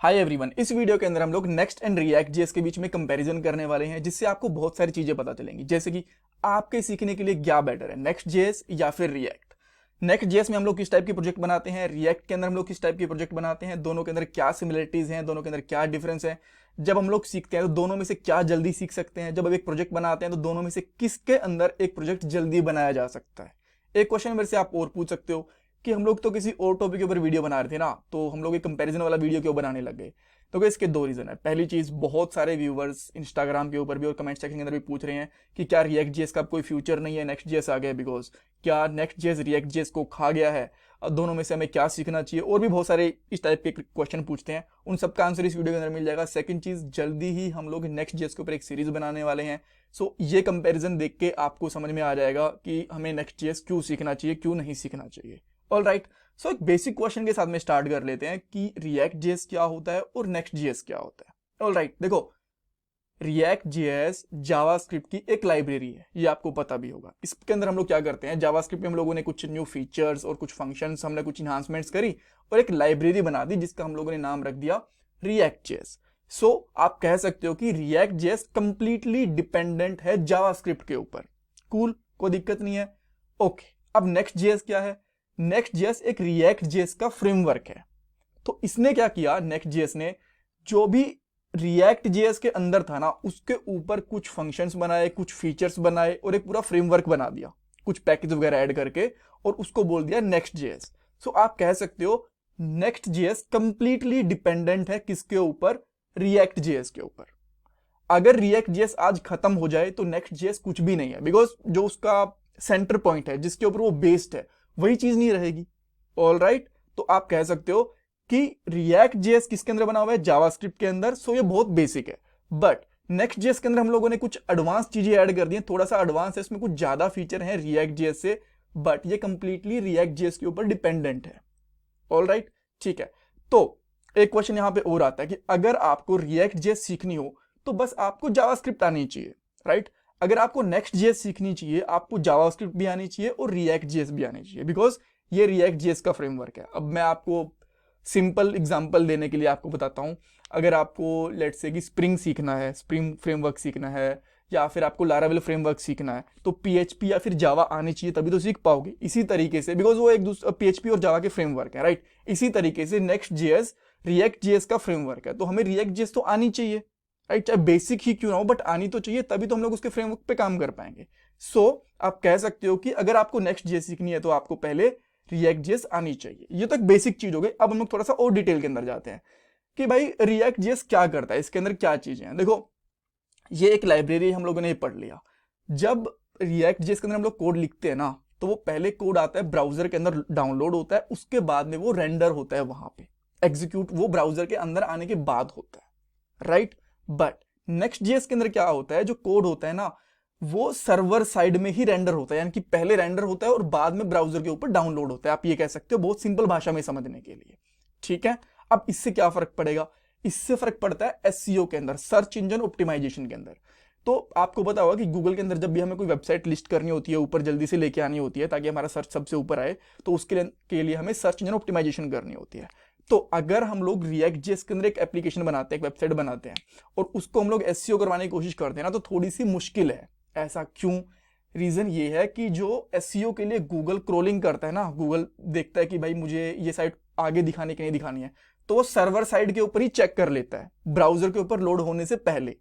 Hi everyone, इस video के अंदर हम लोग नेक्स्ट एंड रिएक्ट जेएस के बीच में कंपैरिजन करने वाले हैं, जिससे आपको बहुत सारी चीजें पता चलेंगी। जैसे कि आपके सीखने के लिए क्या बेटर है, नेक्स्ट जेएस या फिर रिएक्ट। नेक्स्ट जेएस में हम लोग किस टाइप के प्रोजेक्ट बनाते हैं, रिएक्ट के अंदर हम लोग किस टाइप के प्रोजेक्ट बनाते हैं, दोनों के अंदर क्या सिमिलरिटीज हैं, दोनों के अंदर क्या डिफरेंस है। जब हम लोग सीखते हैं तो दोनों में से क्या जल्दी सीख सकते हैं, जब अब एक प्रोजेक्ट बनाते हैं तो दोनों में से किसके अंदर एक प्रोजेक्ट जल्दी बनाया जा सकता है। एक क्वेश्चन मेरे से आप और पूछ सकते हो कि हम लोग तो किसी और टॉपिक के ऊपर वीडियो बना रहे थे ना, तो हम लोग एक कंपैरिजन वाला वीडियो क्यों बनाने लग गए। तो इसके दो रीजन है। पहली चीज, बहुत सारे व्यूवर्स इंस्टाग्राम के ऊपर भी और कमेंट सेक्शन के अंदर भी पूछ रहे हैं कि क्या रिएक्ट जेएस का कोई फ्यूचर नहीं है, नेक्स्ट जेएस आ गया, बिकॉज क्या नेक्स्ट जेएस रिएक्ट जेएस को खा गया है, दोनों में से हमें क्या सीखना चाहिए, और भी बहुत सारे इस टाइप के क्वेश्चन पूछते हैं। उन सबका आंसर इस वीडियो के अंदर मिल जाएगा। सेकंड चीज, जल्दी ही हम लोग नेक्स्ट जेएस के ऊपर एक सीरीज बनाने वाले हैं। सो ये कंपैरिजन देख के आपको समझ में आ जाएगा कि हमें नेक्स्ट जेएस क्यों सीखना चाहिए, क्यों नहीं सीखना चाहिए। ऑल राइट, सो एक बेसिक क्वेश्चन के साथ में स्टार्ट कर लेते हैं कि रिएक्ट जेएस क्या होता है और नेक्स्ट जेएस क्या होता है। ऑल राइट, देखो, रिएक्ट जेएस जावास्क्रिप्ट की एक लाइब्रेरी है, ये आपको पता भी होगा। इसके अंदर हम लोग क्या करते हैं, जावास्क्रिप्ट में हम लोगों ने कुछ न्यू फीचर्स और कुछ फंक्शंस, हमने कुछ इन्हांसमेंट्स करी और एक लाइब्रेरी बना दी जिसका हम लोगों ने नाम रख दिया रिएक्ट जेएस। सो आप कह सकते हो कि रिएक्ट जेएस कंप्लीटली डिपेंडेंट है जावास्क्रिप्ट के ऊपर। कूल, कोई दिक्कत नहीं है। ओके, अब नेक्स्ट जेएस क्या है। नेक्स्ट जेएस एक रिएक्ट जेएस का फ्रेमवर्क है। तो इसने क्या किया, नेक्स्ट जेएस ने जो भी रिएक्ट जेएस के अंदर था ना, उसके ऊपर कुछ फंक्शंस बनाए, कुछ फीचर्स बनाए और एक पूरा फ्रेमवर्क बना दिया, कुछ पैकेज वगैरह ऐड करके, और उसको बोल दिया नेक्स्ट जेएस। सो आप कह सकते हो नेक्स्ट जेएस कंप्लीटली डिपेंडेंट है किसके ऊपर, रिएक्ट जेएस के ऊपर। अगर रिएक्ट जेएस आज खत्म हो जाए तो नेक्स्ट जेएस कुछ भी नहीं है, बिकॉज जो उसका सेंटर पॉइंट है, जिसके ऊपर वो बेस्ड है, वही चीज नहीं रहेगी। ऑल राइट, तो आप कह सकते हो कि रिएक्ट जेएस किसके अंदर बना हुआ है, जावास्क्रिप्ट के अंदर। सो ये बहुत बेसिक है। बट नेक्स्ट जेएस के अंदर हम लोगों ने कुछ एडवांस चीजें ऐड कर दी हैं, थोड़ा सा एडवांस है, इसमें कुछ ज्यादा फीचर हैं रिएक्ट जेएस से, बट ये कंप्लीटली रिएक्ट जेएस के ऊपर डिपेंडेंट है। ऑल राइट, ठीक है। तो एक क्वेश्चन यहां पे और आता है कि अगर आपको रिएक्ट जेएस सीखनी हो तो बस आपको जावास्क्रिप्ट आनी चाहिए, राइट। अगर आपको नेक्स्ट जेएस सीखनी चाहिए, आपको जावास्क्रिप्ट भी आनी चाहिए और रिएक्ट जेएस भी आनी चाहिए, बिकॉज ये रिएक्ट जेएस का फ्रेमवर्क है। अब मैं आपको सिंपल एग्जांपल देने के लिए आपको बताता हूं। अगर आपको लेट्स से कि स्प्रिंग सीखना है, स्प्रिंग फ्रेमवर्क सीखना है, या फिर आपको लारावेल फ्रेमवर्क सीखना है, तो पीएचपी या फिर जावा आनी चाहिए, तभी तो सीख पाओगे। इसी तरीके से, बिकॉज वो एक दूसरा पीएचपी और जावा के फ्रेमवर्क है, राइट। इसी तरीके से नेक्स्ट जेएस रिएक्ट जेएस का फ्रेमवर्क है, तो हमें रिएक्ट जेएस तो आनी चाहिए, राइट। चाहे बेसिक ही क्यों ना हो, बट आनी तो चाहिए, तभी तो हम लोग उसके फ्रेमवर्क पे काम कर पाएंगे। सो आप कह सकते हो कि अगर आपको नेक्स्ट जेएस सीखनी है तो आपको पहले रिएक्ट जेएस आनी चाहिए। ये तो एक बेसिक चीज हो गई। अब हम लोग थोड़ा सा और डिटेल के अंदर जाते हैं कि भाई रिएक्ट जेएस क्या करता है, इसके अंदर क्या चीजें हैं। देखो, ये एक लाइब्रेरी हम लोगों ने पढ़ लिया। जब रिएक्ट जेएस के अंदर हम लोग कोड लिखते हैं ना, तो वो पहले कोड आता है ब्राउजर के अंदर, डाउनलोड होता है, उसके बाद में वो रेंडर होता है वहां पे, एग्जीक्यूट वो ब्राउजर के अंदर आने के बाद होता है, राइट। बट नेक्स्ट जेएस के अंदर क्या होता है, जो कोड होता है ना, वो सर्वर साइड में ही रेंडर होता है, यानी कि पहले रेंडर होता है और बाद में ब्राउजर के ऊपर डाउनलोड होता है। आप ये कह सकते हो, बहुत सिंपल भाषा में समझने के लिए, ठीक है। अब इससे क्या फर्क पड़ेगा, इससे फर्क पड़ता है एसईओ के अंदर, सर्च इंजन ऑप्टिमाइजेशन के अंदर। तो आपको पता होगा कि गूगल के अंदर जब भी हमें कोई वेबसाइट लिस्ट करनी होती है, ऊपर जल्दी से लेके आनी होती है ताकि हमारा सर्च सबसे ऊपर आए, तो उसके लिए हमें सर्च इंजन ऑप्टिमाइजेशन करनी होती है। तो अगर हम लोग रिएक्ट जेएस के अंदर एक एप्लीकेशन बनाते हैं, एक वेबसाइट बनाते हैं, और उसको हम लोग एसईओ करवाने की कोशिश करते हैं ना, तो थोड़ी सी मुश्किल है। ऐसा क्यों? रीजन ये है कि जो एसईओ के लिए गूगल क्रोलिंग करता है ना, गूगल देखता है कि भाई मुझे ये साइट आगे दिखानी कि नहीं दिखानी है, तो वो सर्वर साइड के ऊपर ही चेक कर लेता है, ब्राउजर के ऊपर लोड होने से पहले।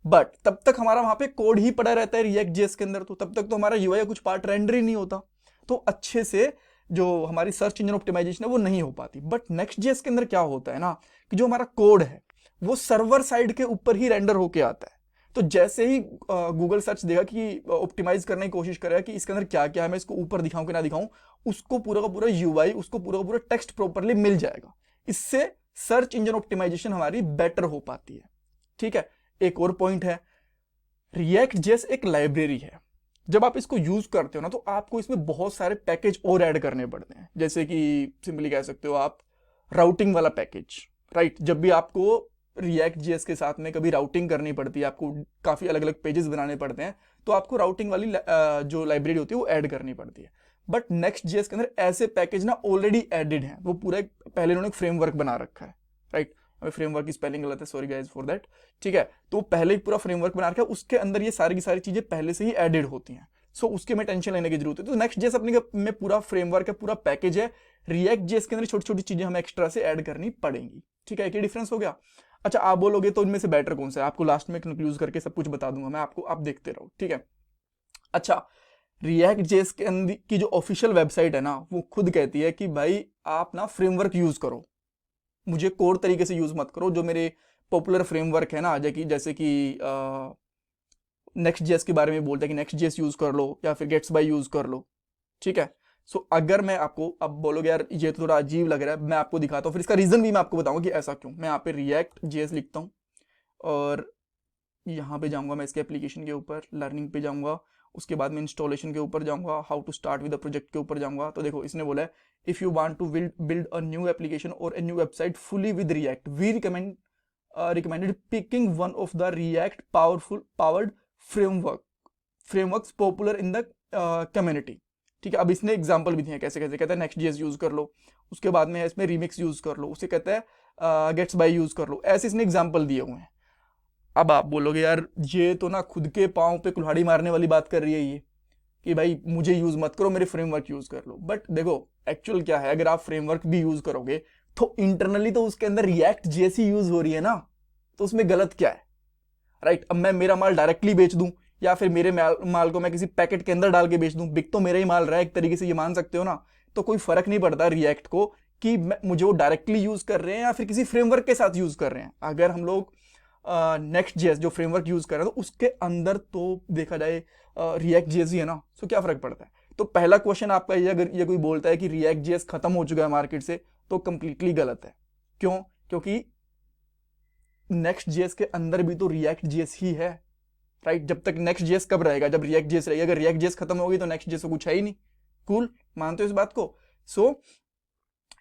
बट तब तक हमारा वहां पे कोड ही पड़ा रहता है रिएक्ट जेएस के अंदर, तो तब तक तो हमारा यूआई कुछ पार्ट रेंडर ही नहीं होता, तो अच्छे से जो हमारी सर्च इंजन ऑप्टिमाइजेशन है वो नहीं हो पाती। बट नेक्स्ट जेएस के अंदर क्या होता है ना, कि जो हमारा कोड है वो सर्वर साइड के ऊपर ही रेंडर होके आता है। तो जैसे ही गूगल सर्च देगा कि ऑप्टिमाइज करने की कोशिश करेगा कि इसके अंदर क्या क्या है, मैं इसको ऊपर दिखाऊं कि ना दिखाऊं, उसको पूरा का पूरा यूआई, उसको पूरा का पूरा टेक्स्ट प्रॉपरली मिल जाएगा। इससे सर्च इंजन ऑप्टिमाइजेशन हमारी बेटर हो पाती है, ठीक है। एक और पॉइंट है, रिएक्ट जेएस एक लाइब्रेरी है। जब आप इसको यूज करते हो ना, तो आपको इसमें बहुत सारे पैकेज और ऐड करने पड़ते हैं, जैसे कि सिंपली कह सकते हो आप राउटिंग वाला पैकेज, राइट। जब भी आपको रिएक्ट जेएस के साथ में कभी राउटिंग करनी पड़ती है, आपको काफी अलग अलग पेजेस बनाने पड़ते हैं, तो आपको राउटिंग वाली जो लाइब्रेरी होती है वो ऐड करनी पड़ती है। बट नेक्स्ट जेएस के अंदर ऐसे पैकेज ना ऑलरेडी एडेड हैं, वो पूरा पहले उन्होंने एक फ्रेमवर्क बना रखा है, राइट। हमें फ्रेमवर्क की स्पेलिंग गलत है, सॉरी गाइज फॉर दैट। ठीक है, तो पहले ही पूरा फ्रेमवर्क बना रखा है, उसके अंदर ये सारी की सारी चीजें पहले से ही एडेड होती हैं। सो उसके में टेंशन लेने की जरूरत है। तो नेक्स्ट जेएस अपने में पूरा फ्रेमवर्क है, पूरा पैकेज है। रिएक्ट जेएस के अंदर छोटी छोटी चीजें हमें एक्स्ट्रा से ऐड करनी पड़ेंगी। ठीक है, एक ही डिफरेंस हो गया। अच्छा, आप बोलोगे तो इनमें से बेटर कौन सा है, आपको लास्ट में कंक्लूज करके सब कुछ बता दूंगा मैं आपको, आप देखते रहो। ठीक है, अच्छा, रिएक्ट जेएस के अंदर की जो ऑफिशियल वेबसाइट है ना, वो खुद कहती है कि भाई आप ना फ्रेमवर्क यूज करो, मुझे कोड तरीके से यूज मत करो। जो मेरे पॉपुलर फ्रेमवर्क है ना, जैसे कि नेक्स्ट जेएस के बारे में बोलते हैं कि नेक्स्ट जेएस यूज कर लो या फिर गेट्स बाय यूज कर लो। ठीक है, सो अगर मैं आपको अब बोलोगे यार ये तो थोड़ा अजीब लग रहा है, मैं आपको दिखाता हूँ, फिर इसका रीजन भी मैं आपको बताऊंगा कि ऐसा क्यों। मैं यहाँ पे रिएक्ट जेएस लिखता हूँ और यहाँ पे जाऊंगा मैं इसके एप्लीकेशन के ऊपर, लर्निंग पे जाऊंगा, उसके बाद में इंस्टॉलेशन के ऊपर जाऊंगा, how to start with the project के ऊपर जाऊंगा। तो देखो इसने बोला है if you want to build a new application और a new website fully with React, we recommended picking one of the React powered frameworks popular in the community. ठीक है, अब इसने एग्जांपल भी दिए हैं कैसे कैसे, कहता है नेक्स्ट जेएस यूज कर लो, उसके बाद में इसमें रिमिक्स यूज कर लो, उसे कहता है गेट्स बाय यूज कर लो, ऐसे इसने एग्जांपल दिए हुए हैं। अब आप बोलोगे यार ये तो ना खुद के पाँव पे कुल्हाड़ी मारने वाली बात कर रही है ये, कि भाई मुझे यूज मत करो, मेरे फ्रेमवर्क यूज कर लो। बट देखो एक्चुअल क्या है, अगर आप फ्रेमवर्क भी यूज करोगे तो इंटरनली तो उसके अंदर रिएक्ट जेएस ही यूज हो रही है ना, तो उसमें गलत क्या है, राइट। अब मैं मेरा माल डायरेक्टली बेच दूं या फिर मेरे माल को मैं किसी पैकेट के अंदर डाल के बेच दूं, बिक तो मेरा ही माल रहा है एक तरीके से, ये मान सकते हो ना। तो कोई फर्क नहीं पड़ता रिएक्ट को कि मुझे वो डायरेक्टली यूज कर रहे हैं या फिर किसी फ्रेमवर्क के साथ यूज कर रहे हैं। अगर हम लोग नेक्स्ट जेएस जो फ्रेमवर्क यूज कर रहे हैं तो उसके अंदर तो देखा जाए रिएक्ट जेएस ही है ना, तो क्या फर्क पड़ता है। तो पहला क्वेश्चन आपका ये, अगर ये कोई बोलता है कि रिएक्ट जेएस खत्म हो चुका है मार्केट से, तो कंप्लीटली गलत है। क्यों? क्योंकि नेक्स्ट जेएस के अंदर भी तो रिएक्ट जेएस ही है, राइट। जब तक नेक्स्ट जेएस कब रहेगा, जब रिएक्ट जेएस रहेगा। अगर रिएक्ट जेएस खत्म होगी तो नेक्स्ट जेएस तो कुछ है ही नहीं। कूल, मानते हो इस बात को? सो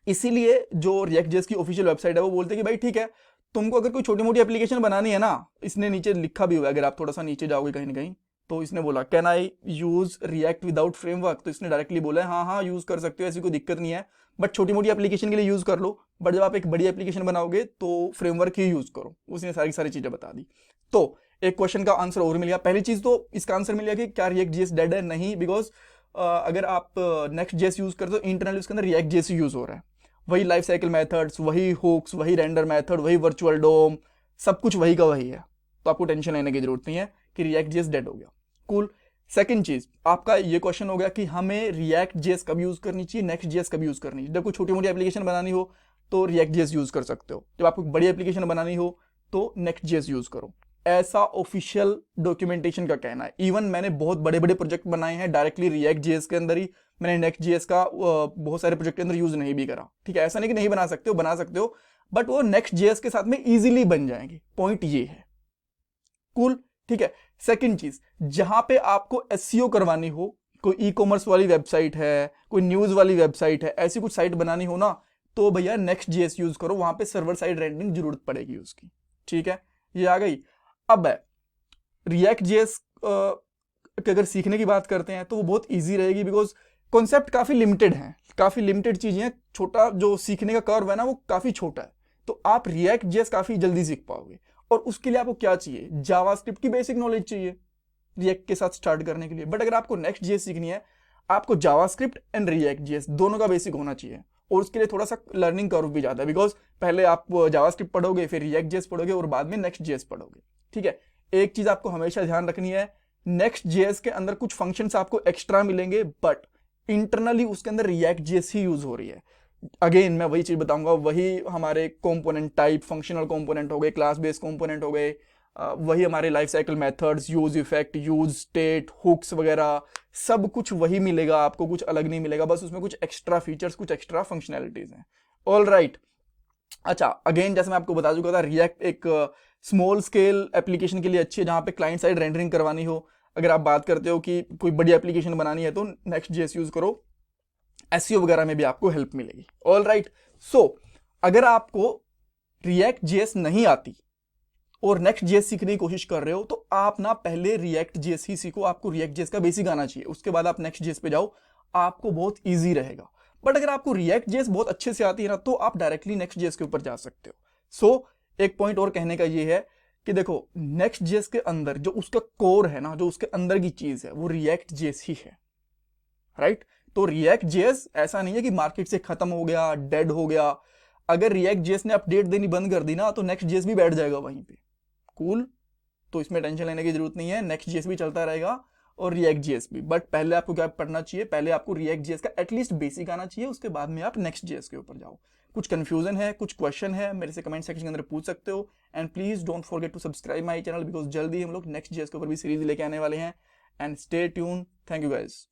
इसीलिए जो रिएक्ट जेएस की ऑफिशियल वेबसाइट है वो बोलते हैं कि भाई ठीक है, तुमको अगर कोई छोटी मोटी एप्लीकेशन बनानी है ना, इसने नीचे लिखा भी हुआ है, अगर आप थोड़ा सा नीचे जाओगे कहीं ना कहीं तो इसने बोला can I use react without framework, तो इसने डायरेक्टली बोला है हाँ हाँ यूज कर सकते हो, ऐसी कोई दिक्कत नहीं है, बट छोटी मोटी एप्लीकेशन के लिए यूज कर लो, बट जब आप एक बड़ी एप्लीकेशन बनाओगे तो फ्रेमवर्क ही यूज करो। उसने सारी सारी चीजें बता दी। तो एक क्वेश्चन का आंसर और मिल गया। पहली चीज तो इसका आंसर मिल गया कि क्या रिएक्ट जेएस डेड है, नहीं, बिकॉज अगर आप नेक्स्ट जेएस यूज करते हो इंटरनली उसके अंदर रिएक्ट जेएस यूज हो रहा है, वही लाइफ साइकिल मेथड्स, वही हुक्स, वही रेंडर मेथड, वही वर्चुअल डोम, सब कुछ वही का वही है। तो आपको टेंशन लेने की जरूरत नहीं है कि रिएक्ट जेएस डेड हो गया। कूल। सेकंड चीज, आपका ये क्वेश्चन हो गया कि हमें रिएक्ट जेएस कब यूज करनी चाहिए, नेक्स्ट जेएस कब यूज करनी चाहिए। जब कोई छोटी मोटी एप्लीकेशन बनानी हो तो रिएक्ट जेएस यूज कर सकते हो, जब आपको बड़ी एप्लीकेशन बनानी हो तो नेक्स्ट जेएस यूज करो। ऐसा ऑफिशियल डॉक्यूमेंटेशन का कहना है। इवन मैंने बहुत बड़े बड़े प्रोजेक्ट बनाए हैं डायरेक्टली रिएक्ट जेएस के अंदर ही, मैंने नेक्स्ट जेएस का बहुत सारे प्रोजेक्ट के अंदर यूज नहीं भी करा। ठीक है, ऐसा नहीं कि नहीं बना सकते हो, बना सकते हो, बट वो नेक्स्ट जेएस के साथ में इजीली बन जाएंगे। पॉइंट ये है। कूल, ठीक है। सेकंड चीज, जहां पे आपको एसईओ करवानी हो, कोई ई कॉमर्स वाली वेबसाइट है, कोई न्यूज वाली वेबसाइट है, ऐसी कुछ साइट बनानी हो ना, तो भैया नेक्स्ट जेएस यूज करो, वहां पे सर्वर साइड रेंडरिंग जरूरत पड़ेगी उसकी। ठीक है, ये आ गई। अब रिएक्ट जेएस अगर सीखने की बात करते हैं तो वो बहुत इजी रहेगी, बिकॉज कॉन्सेप्ट काफी लिमिटेड हैं, काफी लिमिटेड चीजें हैं, छोटा जो सीखने का कर्व है ना वो काफी छोटा है, तो आप रिएक्ट जेएस काफी जल्दी सीख पाओगे। और उसके लिए आपको क्या चाहिए, जावास्क्रिप्ट की बेसिक नॉलेज चाहिए रिएक्ट के साथ स्टार्ट करने के लिए। बट अगर आपको नेक्स्ट जेएस सीखनी है, आपको जावास्क्रिप्ट एंड रिएक्ट जेएस दोनों का बेसिक होना चाहिए, और उसके लिए थोड़ा सा लर्निंग कर्व भी ज्यादा है, बिकॉज पहले आप जावास्क्रिप्ट पढ़ोगे, फिर रिएक्ट जेएस पढ़ोगे, और बाद में नेक्स्ट जेएस पढ़ोगे। ठीक है, एक चीज आपको हमेशा ध्यान रखनी है, नेक्स्ट जेएस के अंदर कुछ फंक्शंस आपको एक्स्ट्रा मिलेंगे, बट इंटरनली उसके अंदर रिएक्ट जेएस ही यूज हो रही है। अगेन मैं वही चीज बताऊंगा, वही हमारे कंपोनेंट टाइप, फंक्शनल कंपोनेंट हो गए, क्लास बेस्ड कंपोनेंट हो गए, वही हमारे life cycle methods, use effect, use state, hooks वगैरह, सब कुछ वही मिलेगा आपको, कुछ अलग नहीं मिलेगा, बस उसमें कुछ एक्स्ट्रा फीचर्स, कुछ एक्स्ट्रा फंक्शनैलिटीज हैं। All right. अच्छा, अगेन जैसे मैं आपको बता चुका था, रिएक्ट एक स्मॉल स्केल एप्लीकेशन के लिए अच्छी है, जहां पे क्लाइंट साइड रेंडरिंग करवानी हो। अगर आप बात करते हो कि कोई बड़ी एप्लीकेशन बनानी है तो नेक्स्ट जेएस यूज करो, एसईओ वगैरह में भी आपको हेल्प मिलेगी। All right. सो अगर आपको रिएक्ट जेएस नहीं आती और नेक्स्ट जेएस सीखने की कोशिश कर रहे हो, तो आप ना पहले रिएक्ट जेएस ही सीखो, आपको रिएक्ट जेएस का बेसिक आना चाहिए, उसके बाद आप नेक्स्ट जेएस पे जाओ, आपको बहुत ईजी रहेगा। बट अगर आपको रिएक्ट जेएस बहुत अच्छे से आती है ना, तो आप डायरेक्टली नेक्स्ट जेएस के ऊपर जा सकते हो। एक पॉइंट और कहने का ये है कि देखो नेक्स्ट जेएस के अंदर जो उसका कोर है ना, जो उसके अंदर की चीज है वो रिएक्ट जेएस ही है, राइट। तो रिएक्ट जेएस ऐसा नहीं है कि मार्केट से खत्म हो गया, डेड हो गया। अगर रिएक्ट जेएस ने अपडेट देनी बंद कर दी ना तो नेक्स्ट जेएस भी बैठ जाएगा वहीं पे, कूल। तो इसमें टेंशन लेने की जरूरत नहीं है, नेक्स्ट जेएस भी चलता रहेगा और रिएक्ट जेएस भी। बट पहले आपको क्या पढ़ना चाहिए, पहले आपको रिएक्ट जेएस का एटलीस्ट बेसिक आना चाहिए, उसके बाद में आप नेक्स्ट जेएस के ऊपर जाओ। कुछ कंफ्यूजन है, कुछ क्वेश्चन है, मेरे से कमेंट सेक्शन के अंदर पूछ सकते हो। And please don't forget to subscribe my channel, because जल्दी हम लोग नेक्स्ट जेएस के ऊपर भी सीरीज लेके आने वाले हैं। And stay tune. Thank you guys.